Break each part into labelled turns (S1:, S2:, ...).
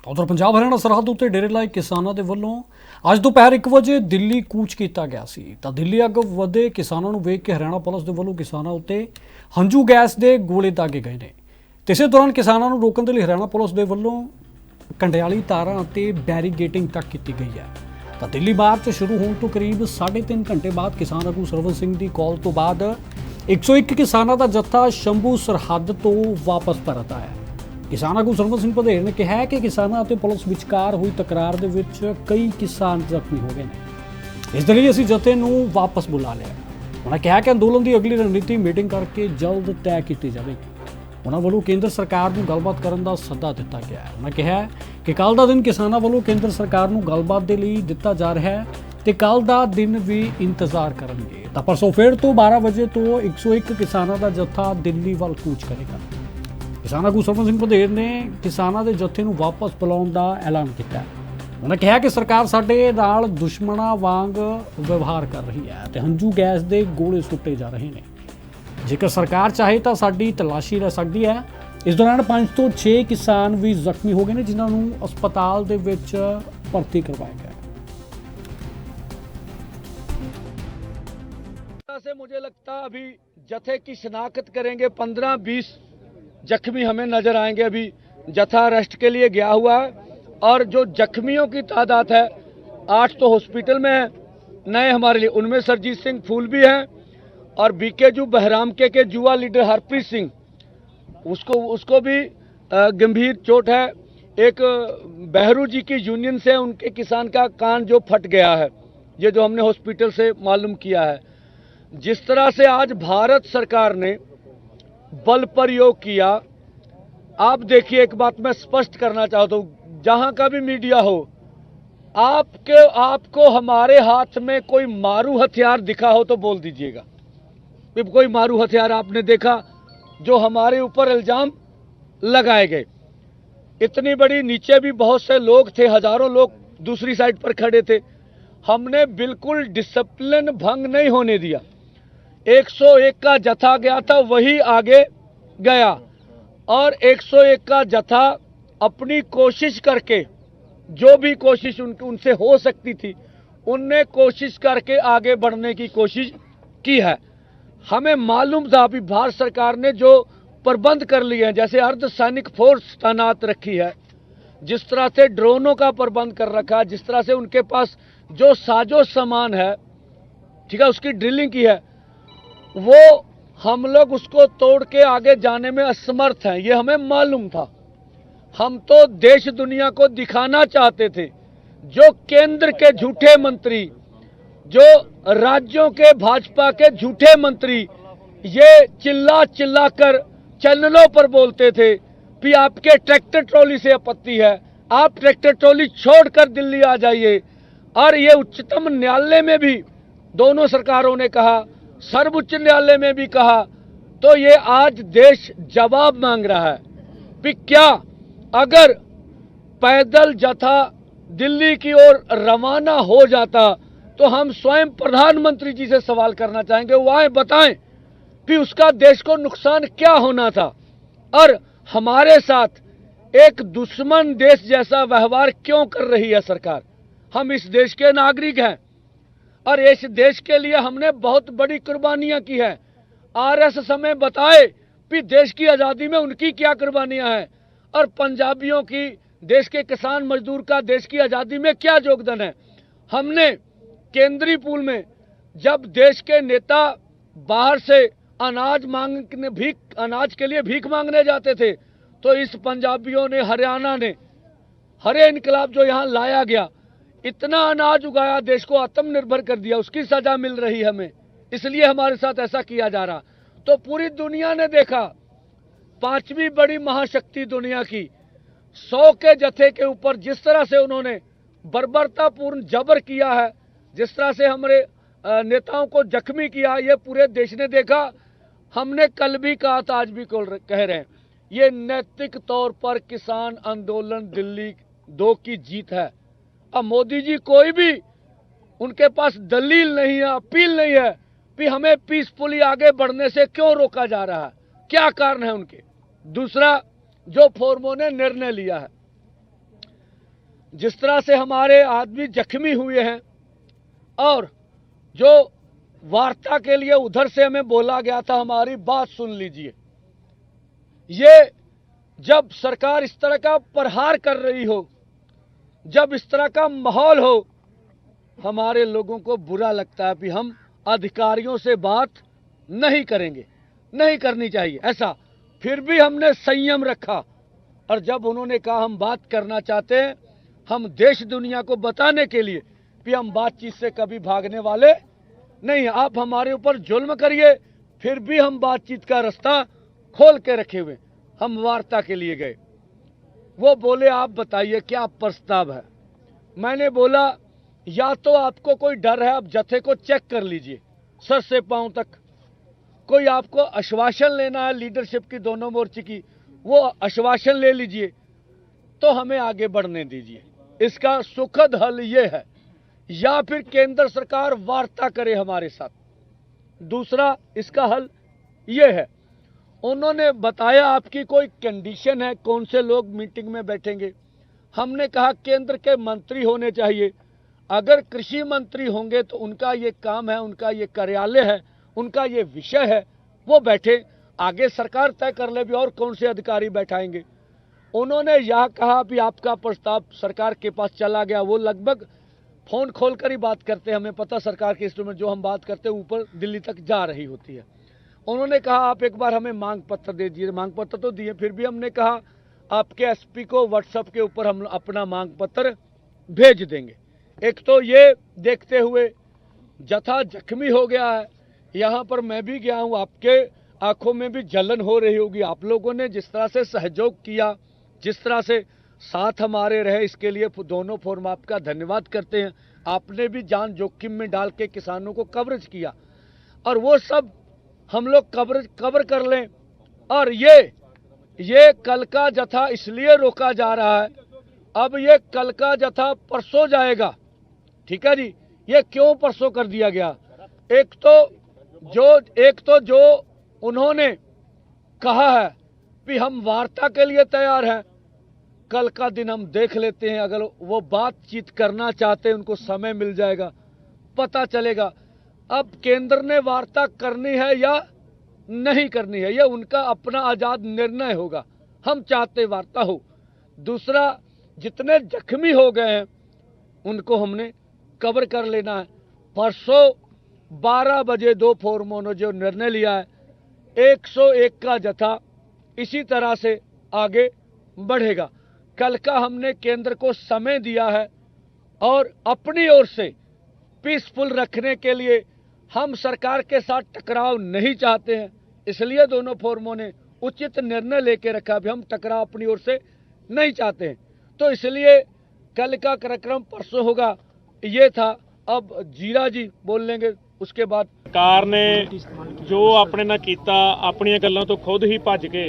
S1: ਉਧਰ ਪੰਜਾਬ ਹਰਿਆਣਾ ਸਰਹੱਦ ਉੱਤੇ ਡੇਰੇ ਲਾਏ ਕਿਸਾਨਾਂ ਦੇ ਵੱਲੋਂ ਅੱਜ ਦੁਪਹਿਰ 1 ਵਜੇ ਦਿੱਲੀ ਕੂਚ ਕੀਤਾ ਗਿਆ ਸੀ ਤਾਂ ਦਿੱਲੀ ਅੱਗੇ ਵਧੇ ਕਿਸਾਨਾਂ ਨੂੰ ਵੇਖ ਕੇ ਹਰਿਆਣਾ ਪੁਲਿਸ ਦੇ ਵੱਲੋਂ ਕਿਸਾਨਾਂ ਉੱਤੇ ਹੰਝੂ ਗੈਸ ਦੇ ਗੋਲੇ ਦਾਗੇ ਗਏ ਨੇ। ਤੇ ਇਸੇ ਦੌਰਾਨ ਕਿਸਾਨਾਂ ਨੂੰ ਰੋਕਣ ਦੇ ਲਈ ਹਰਿਆਣਾ ਪੁਲਿਸ ਦੇ ਵੱਲੋਂ ਕੰਡਿਆਲੀ ਤਾਰਾਂ ਅਤੇ ਬੈਰੀਗੇਟਿੰਗ ਤੱਕ ਕੀਤੀ ਗਈ ਹੈ। ਤਾਂ ਦਿੱਲੀ ਮਾਰਚ ਸ਼ੁਰੂ ਹੋਣ ਤੋਂ ਕਰੀਬ 3.5 ਘੰਟੇ ਬਾਅਦ ਕਿਸਾਨ ਆਗੂ ਸਰਵਨ ਸਿੰਘ ਦੀ ਕਾਲ ਤੋਂ ਬਾਅਦ 101 ਕਿਸਾਨਾਂ ਦਾ ਜੱਥਾ ਸ਼ੰਭੂ ਸਰਹੱਦ ਤੋਂ ਵਾਪਸ ਪਰਤ ਆਇਆ। ਕਿਸਾਨ ਆਗੂ ਸਰਵਨ ਸਿੰਘ ਭਦੇੜ ਨੇ ਕਿਹਾ ਕਿ ਕਿਸਾਨਾਂ ਅਤੇ ਪੁਲਿਸ ਵਿਚਕਾਰ ਹੋਈ ਤਕਰਾਰ ਦੇ ਵਿੱਚ ਕਈ ਕਿਸਾਨ ਜ਼ਖਮੀ ਹੋ ਗਏ ਨੇ। ਇਸ ਦੇ ਲਈ ਅਸੀਂ ਜਥੇ ਨੂੰ ਵਾਪਸ ਬੁਲਾ ਲਿਆ। ਉਹਨਾਂ ਕਿਹਾ ਕਿ ਅੰਦੋਲਨ ਦੀ ਅਗਲੀ ਰਣਨੀਤੀ ਮੀਟਿੰਗ ਕਰਕੇ ਜਲਦ ਤੈਅ ਕੀਤੀ ਜਾਵੇਗੀ। ਉਹਨਾਂ ਵੱਲੋਂ ਕੇਂਦਰ ਸਰਕਾਰ ਨੂੰ ਗੱਲਬਾਤ ਕਰਨ ਦਾ ਸੱਦਾ ਦਿੱਤਾ ਗਿਆ ਹੈ। ਉਹਨਾਂ ਕਿਹਾ ਕਿ ਕੱਲ੍ਹ ਦਾ ਦਿਨ ਕਿਸਾਨਾਂ ਵੱਲੋਂ ਕੇਂਦਰ ਸਰਕਾਰ ਨੂੰ ਗੱਲਬਾਤ ਦੇ ਲਈ ਦਿੱਤਾ ਜਾ ਰਿਹਾ ਹੈ ਤੇ ਕੱਲ੍ਹ ਦਾ ਦਿਨ ਵੀ ਇੰਤਜ਼ਾਰ ਕਰਨਗੇ। ਤਾਂ ਪਰਸੋਂ ਫਿਰ ਤੋਂ 12 ਵਜੇ ਤੋਂ 101 ਕਿਸਾਨਾਂ ਦਾ ਜੱਥਾ ਦਿੱਲੀ ਵੱਲ ਕੂਚ ਕਰੇਗਾ। ਕਿਸਾਨ ਆਗੂ ਸਰਵਨ ਸਿੰਘ ਭਦੇੜ ਨੇ ਕਿਸਾਨਾਂ ਦੇ ਜੱਥੇ ਨੂੰ ਵਾਪਸ ਬੁਲਾਉਣ ਦਾ ਐਲਾਨ ਕੀਤਾ। ਉਹਨਾਂ ਕਿਹਾ ਕਿ ਸਰਕਾਰ ਸਾਡੇ ਨਾਲ ਦੁਸ਼ਮਣਾਂ ਵਾਂਗ ਵਿਵਹਾਰ ਕਰ ਰਹੀ ਹੈ ਤੇ ਹੰਝੂ ਗੈਸ ਦੇ ਗੋਲੇ ਸੁੱਟੇ ਜਾ ਰਹੇ ਨੇ। ਜੇਕਰ ਸਰਕਾਰ ਚਾਹੇ ਤਾਂ ਸਾਡੀ ਤਲਾਸ਼ੀ ਲੈ ਸਕਦੀ ਹੈ। ਇਸ ਦੌਰਾਨ 5 ਤੋਂ 6 ਕਿਸਾਨ ਵੀ ਜ਼ਖਮੀ ਹੋ ਗਏ ਨੇ, ਜਿਨ੍ਹਾਂ ਨੂੰ ਹਸਪਤਾਲ ਦੇ ਵਿੱਚ ਭਰਤੀ ਕਰਵਾਇਆ ਗਿਆ।
S2: से मुझे लगता अभी जथे की शिनाख्त करेंगे, 15-20 जख्मी हमें नजर आएंगे। अभी जथा रेस्ट के लिए गया हुआ है और जो जख्मियों की तादाद है 8 तो हॉस्पिटल में है नए हमारे लिए, उनमें सरजीत सिंह फूल भी हैं और बीकेजू बहराम के जुआ लीडर हरप्रीत सिंह उसको भी गंभीर चोट है। एक बहरू जी की यूनियन से उनके किसान का कान जो फट गया है, ये जो हमने हॉस्पिटल से मालूम किया है। जिस तरह से आज भारत सरकार ने बल प्रयोग किया, आप देखिए, एक बात मैं स्पष्ट करना चाहता हूं, जहां का भी मीडिया हो, आपको हमारे हाथ में कोई मारू हथियार दिखा हो तो बोल दीजिएगा। कोई मारू हथियार आपने देखा जो हमारे ऊपर इल्जाम लगाए गए। इतनी बड़ी, नीचे भी बहुत से लोग थे, हजारों लोग दूसरी साइड पर खड़े थे। हमने बिल्कुल डिसिप्लिन भंग नहीं होने दिया। 101 का जथा गया था, वही आगे गया और 101 का जथा अपनी कोशिश करके, जो भी कोशिश उनसे हो सकती थी, उनने कोशिश करके आगे बढ़ने की कोशिश की है। हमें मालूम था अभी भारत सरकार ने जो प्रबंध कर लिए हैं, जैसे अर्धसैनिक फोर्स तैनात रखी है, जिस तरह से ड्रोनों का प्रबंध कर रखा है, जिस तरह से उनके पास जो साजो सामान है, ठीक है, उसकी ड्रिलिंग की है, वो हम लोग उसको तोड़ के आगे जाने में असमर्थ हैं, ये हमें मालूम था। हम तो देश दुनिया को दिखाना चाहते थे। जो केंद्र के झूठे मंत्री, जो राज्यों के भाजपा के झूठे मंत्री ये चिल्ला चिल्ला कर चैनलों पर बोलते थे कि आपके ट्रैक्टर ट्रॉली से आपत्ति है, आप ट्रैक्टर ट्रॉली छोड़कर दिल्ली आ जाइए। और ये उच्चतम न्यायालय में भी दोनों सरकारों ने कहा, सर्वोच्च न्यायालय में भी कहा। तो ये आज देश जवाब मांग रहा है कि क्या अगर पैदल जथा दिल्ली की ओर रवाना हो जाता तो हम स्वयं प्रधानमंत्री जी से सवाल करना चाहेंगे, वो आए बताएं कि उसका देश को नुकसान क्या होना था और हमारे साथ एक दुश्मन देश जैसा व्यवहार क्यों कर रही है सरकार। हम इस देश के नागरिक हैं और इस देश के लिए हमने बहुत बड़ी कुर्बानियां की है। आरएस हमें बताए कि देश की आज़ादी में उनकी क्या कुर्बानियां हैं और पंजाबियों की, देश के किसान मजदूर का देश की आज़ादी में क्या योगदान है। हमने केंद्रीय पूल में जब देश के नेता बाहर से अनाज के लिए भीख मांगने जाते थे, तो इस पंजाबियों ने, हरियाणा ने, हरे इनकलाब जो यहाँ लाया गया, इतना अनाज उगाया, देश को आत्मनिर्भर कर दिया, उसकी सजा मिल रही हमें, इसलिए हमारे साथ ऐसा किया जा रहा। तो पूरी दुनिया ने देखा, 5वीं बड़ी महाशक्ति दुनिया की 100 के जथे के ऊपर जिस तरह से उन्होंने बर्बरतापूर्ण जबर किया है, जिस तरह से हमारे नेताओं को जख्मी किया, ये पूरे देश ने देखा। हमने कल भी कहा था, आज भी कह रहे हैं, ये नैतिक तौर पर किसान आंदोलन दिल्ली 2 की जीत है। अब मोदी जी कोई भी, उनके पास दलील नहीं है, अपील नहीं है कि हमें पीसफुली आगे बढ़ने से क्यों रोका जा रहा है, क्या कारण है उनके। दूसरा, जो फोरमों ने निर्णय लिया है, जिस तरह से हमारे आदमी जख्मी हुए हैं और जो वार्ता के लिए उधर से हमें बोला गया था, हमारी बात सुन लीजिए। ये जब सरकार इस तरह का प्रहार कर रही हो, जब इस तरह का माहौल हो, हमारे लोगों को बुरा लगता है कि हम अधिकारियों से बात नहीं करेंगे, नहीं करनी चाहिए ऐसा। फिर भी हमने संयम रखा और जब उन्होंने कहा हम बात करना चाहते हैं, हम देश दुनिया को बताने के लिए कि हम बातचीत से कभी भागने वाले नहीं, आप हमारे ऊपर जुल्म करिए, फिर भी हम बातचीत का रास्ता खोल के रखे हुए। हम वार्ता के लिए गए। वो बोले आप बताइए क्या प्रस्ताव है। मैंने बोला या तो आपको कोई डर है, आप जत्थे को चेक कर लीजिए सर से पांव तक, कोई आपको आश्वासन लेना है लीडरशिप की दोनों मोर्चे की, वो आश्वासन ले लीजिए, तो हमें आगे बढ़ने दीजिए। इसका सुखद हल ये है, या फिर केंद्र सरकार वार्ता करे हमारे साथ। दूसरा इसका हल ये है, उन्होंने बताया आपकी कोई कंडीशन है, कौन से लोग मीटिंग में बैठेंगे। हमने कहा केंद्र के मंत्री होने चाहिए। अगर कृषि मंत्री होंगे तो उनका ये काम है, उनका ये कार्यालय है, उनका ये विषय है, वो बैठे, आगे सरकार तय कर ले भी और कौन से अधिकारी बैठाएंगे। उन्होंने यह कहा कि आपका प्रस्ताव सरकार के पास चला गया। वो लगभग फोन खोलकर ही बात करते हैं, हमें पता सरकार के इंस्ट्रूमेंट जो हम बात करते हैं ऊपर दिल्ली तक जा रही होती है। उन्होंने कहा आप एक बार हमें मांग पत्र दे दीजिए। मांग पत्र तो दिए, फिर भी हमने कहा आपके एसपी को व्हाट्सएप के ऊपर हम अपना मांग पत्र भेज देंगे। एक तो ये देखते हुए जत्था जख्मी हो गया है, यहाँ पर मैं भी गया हूँ, आपके आंखों में भी जलन हो रही होगी। आप लोगों ने जिस तरह से सहयोग किया, जिस तरह से साथ हमारे रहे, इसके लिए दोनों फोरम आपका धन्यवाद करते हैं। आपने भी जान जोखिम में डाल के किसानों को कवरेज किया और वो सब हम लोग कवर कर लें। और ये कल का जत्था इसलिए रोका जा रहा है, अब ये कल का जत्था परसों जाएगा, ठीक है जी। ये क्यों परसों कर दिया गया? एक तो जो उन्होंने कहा है कि हम वार्ता के लिए तैयार हैं, कल का दिन हम देख लेते हैं। अगर वो बातचीत करना चाहते हैं, उनको समय मिल जाएगा, पता चलेगा। अब केंद्र ने वार्ता करनी है या नहीं करनी है, यह उनका अपना आजाद निर्णय होगा। हम चाहते वार्ता हो। दूसरा, जितने जख्मी हो गए हैं उनको हमने कवर कर लेना है। परसों 12 बजे दो फोरमों ने जो निर्णय लिया है, 101 का जत्था इसी तरह से आगे बढ़ेगा। कल का हमने केंद्र को समय दिया है और अपनी ओर से पीसफुल रखने के लिए हम सरकार के साथ टकराव नहीं चाहते हैं, इसलिए दोनों फोरमों ने उचित निर्णय लेके रखा। भी हम टकराव अपनी ओर से नहीं चाहते हैं, तो इसलिए कल का कार्यक्रम परसों होगा। ये था। अब जीरा जी बोल लेंगे, उसके बाद
S3: सरकार ने जो अपने ਨਾਲ ਕੀਤਾ, ਆਪਣੀਆਂ ਗੱਲਾਂ ਤੋਂ ਖੁਦ ਹੀ ਭੱਜ ਕੇ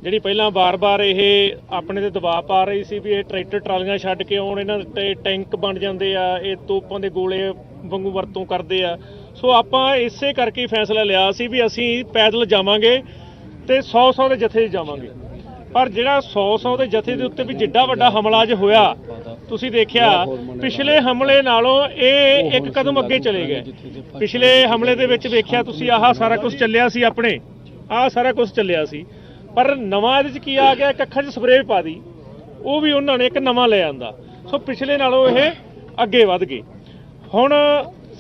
S3: ਜਿਹੜੀ ਪਹਿਲਾਂ ਬਾਰ-ਬਾਰ ਇਹ ਆਪਣੇ ਤੇ ਦਬਾਅ ਪਾ ਰਹੀ ਸੀ ਵੀ ਇਹ ਟਰੈਕਟਰ ਟਰਾਲੀਆਂ ਛੱਡ ਕੇ ਆਉਣ, ਇਹਨਾਂ ਤੇ ਟੈਂਕ ਬਣ ਜਾਂਦੇ ਆ, ਇਹ ਤੋਪਾਂ ਦੇ ਗੋਲੇ ਵਾਂਗੂ ਵਰਤੋਂ ਕਰਦੇ ਆ। ਸੋ ਆਪਾਂ ਇਸੇ ਕਰਕੇ ਫੈਸਲਾ ਲਿਆ ਸੀ ਵੀ ਅਸੀਂ ਪੈਦਲ ਜਾਵਾਂਗੇ ਤੇ 100-100 ਦੇ ਜਥੇ ਜਾਵਾਂਗੇ। ਪਰ ਜਿਹੜਾ 100-100 ਦੇ ਜਥੇ ਦੇ ਉੱਤੇ ਵੀ ਜਿੱਡਾ ਵੱਡਾ ਹਮਲਾ ਅੱਜ ਹੋਇਆ, ਤੁਸੀਂ ਦੇਖਿਆ ਪਿਛਲੇ ਹਮਲੇ ਨਾਲੋਂ ਇਹ ਇੱਕ ਕਦਮ ਅੱਗੇ ਚਲੇ ਗਏ। ਪਿਛਲੇ ਹਮਲੇ ਦੇ ਵਿੱਚ ਵੇਖਿਆ ਤੁਸੀਂ, ਆਹ ਸਾਰਾ ਕੁਝ ਚੱਲਿਆ ਸੀ, ਆਪਣੇ ਆਹ ਸਾਰਾ ਕੁਝ ਚੱਲਿਆ ਸੀ, ਪਰ ਨਵਾਂ ਇਹਦੇ 'ਚ ਕੀ ਆ ਗਿਆ, ਇੱਕ ਅੱਖਾਂ 'ਚ ਸਪਰੇਅ ਪਾ ਦੀ, ਉਹ ਵੀ ਉਹਨਾਂ ਨੇ ਇੱਕ ਨਵਾਂ ਲੈ ਆਂਦਾ। ਸੋ ਪਿਛਲੇ ਨਾਲੋਂ ਇਹ ਅੱਗੇ ਵੱਧ ਗਏ। ਹੁਣ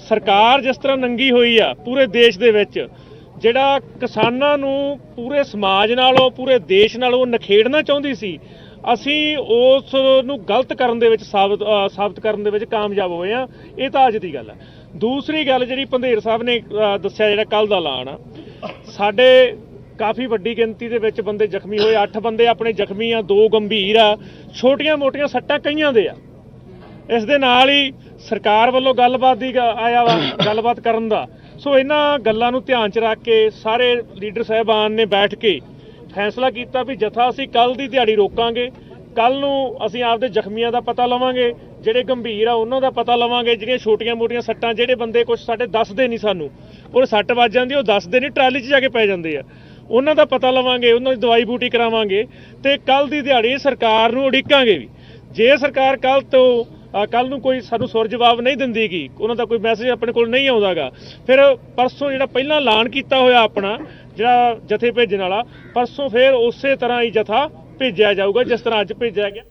S3: ਸਰਕਾਰ ਜਿਸ ਤਰ੍ਹਾਂ ਨੰਗੀ ਹੋਈ ਆ ਪੂਰੇ ਦੇਸ਼ ਦੇ ਵਿੱਚ, ਜਿਹੜਾ ਕਿਸਾਨਾਂ ਨੂੰ ਪੂਰੇ ਸਮਾਜ ਨਾਲੋਂ ਪੂਰੇ ਦੇਸ਼ ਨਾਲੋਂ ਨਖੇੜਨਾ ਚਾਹੁੰਦੀ ਸੀ, ਅਸੀਂ ਉਸ ਨੂੰ ਗਲਤ ਕਰਨ ਦੇ ਵਿੱਚ ਸਾਬਤ ਕਰਨ ਦੇ ਵਿੱਚ ਕਾਮਯਾਬ ਹੋਏ ਆ। ਇਹ ਤਾਂ ਅੱਜ ਦੀ ਗੱਲ ਹੈ। ਦੂਸਰੀ ਗੱਲ ਜਿਹੜੀ ਪੰਧੇਰ ਸਾਹਿਬ ਨੇ ਦੱਸਿਆ, ਜਿਹੜਾ ਕੱਲ ਦਾ ਐਲਾਨ ਆ, ਸਾਡੇ ਕਾਫੀ ਵੱਡੀ ਗਿਣਤੀ ਦੇ ਵਿੱਚ ਬੰਦੇ ਜ਼ਖਮੀ ਹੋਏ। 8 ਬੰਦੇ ਆਪਣੇ ਜ਼ਖਮੀ ਆ, 2 ਗੰਭੀਰ ਆ, ਛੋਟੀਆਂ-ਮੋਟੀਆਂ ਸੱਟਾਂ ਕਈਆਂ ਦੇ ਆ। ਇਸ ਦੇ ਨਾਲ ਹੀ ਸਰਕਾਰ ਵੱਲੋਂ ਗੱਲਬਾਤ ਦੀ ਆਇਆ ਵਾ, ਗੱਲਬਾਤ ਕਰਨ ਦਾ। ਸੋ ਇਹਨਾਂ ਗੱਲਾਂ ਨੂੰ ਧਿਆਨ 'ਚ ਰੱਖ ਕੇ ਸਾਰੇ ਲੀਡਰ ਸਾਹਿਬਾਨ ਨੇ ਬੈਠ ਕੇ ਫੈਸਲਾ ਕੀਤਾ ਵੀ ਜਥਾ ਅਸੀਂ ਕੱਲ ਦੀ ਦਿਹਾੜੀ ਰੋਕਾਂਗੇ। ਕੱਲ ਨੂੰ ਅਸੀਂ ਆਪਦੇ ਜ਼ਖਮੀਆਂ ਦਾ ਪਤਾ ਲਵਾਂਗੇ, ਜਿਹੜੇ ਗੰਭੀਰ ਆ ਉਹਨਾਂ ਦਾ ਪਤਾ ਲਵਾਂਗੇ, ਜਿਹੜੀਆਂ ਛੋਟੀਆਂ-ਮੋਟੀਆਂ ਸੱਟਾਂ, ਜਿਹੜੇ ਬੰਦੇ ਕੁਝ ਸਾਡੇ ਦੱਸਦੇ ਨਹੀਂ, ਸਾਨੂੰ ਉਹ ਸੱਟ ਵੱਜ ਜਾਂਦੀ, ਉਹ ਦੱਸਦੇ ਨਹੀਂ, ਟਰਾਲੀ 'ਚ ਜਾ ਕੇ ਪੈ ਜਾਂਦੇ ਆ, ਉਹਨਾਂ ਦਾ ਪਤਾ ਲਵਾਂਗੇ, ਉਹਨਾਂ ਦੀ ਦਵਾਈ ਬੂਟੀ ਕਰਾਵਾਂਗੇ ਤੇ ਕੱਲ ਦੀ ਦਿਹਾੜੀ ਸਰਕਾਰ ਨੂੰ ਉਡੀਕਾਂਗੇ ਵੀ। ਜੇ ਸਰਕਾਰ ਕੱਲ ਨੂੰ ਕੋਈ ਸਾਨੂੰ ਸੁਰ ਜਵਾਬ ਨਹੀਂ ਦਿੰਦੀਗੀ, ਉਹਨਾਂ ਦਾ ਕੋਈ ਮੈਸੇਜ ਆਪਣੇ ਕੋਲ ਨਹੀਂ ਆਉਂਦਾਗਾ, ਫਿਰ ਪਰਸੋਂ ਜਿਹੜਾ ਪਹਿਲਾਂ ਐਲਾਨ ਕੀਤਾ ਹੋਇਆ ਆਪਣਾ ਜਿਹੜਾ ਜਥੇ ਭੇਜਣ ਵਾਲਾ, ਪਰਸੋਂ ਫਿਰ ਉਸੇ ਤਰ੍ਹਾਂ ਹੀ ਜਥਾ ਭੇਜਿਆ ਜਾਊਗਾ ਜਿਸ ਤਰ੍ਹਾਂ ਅੱਜ ਭੇਜਿਆ ਗਿਆ।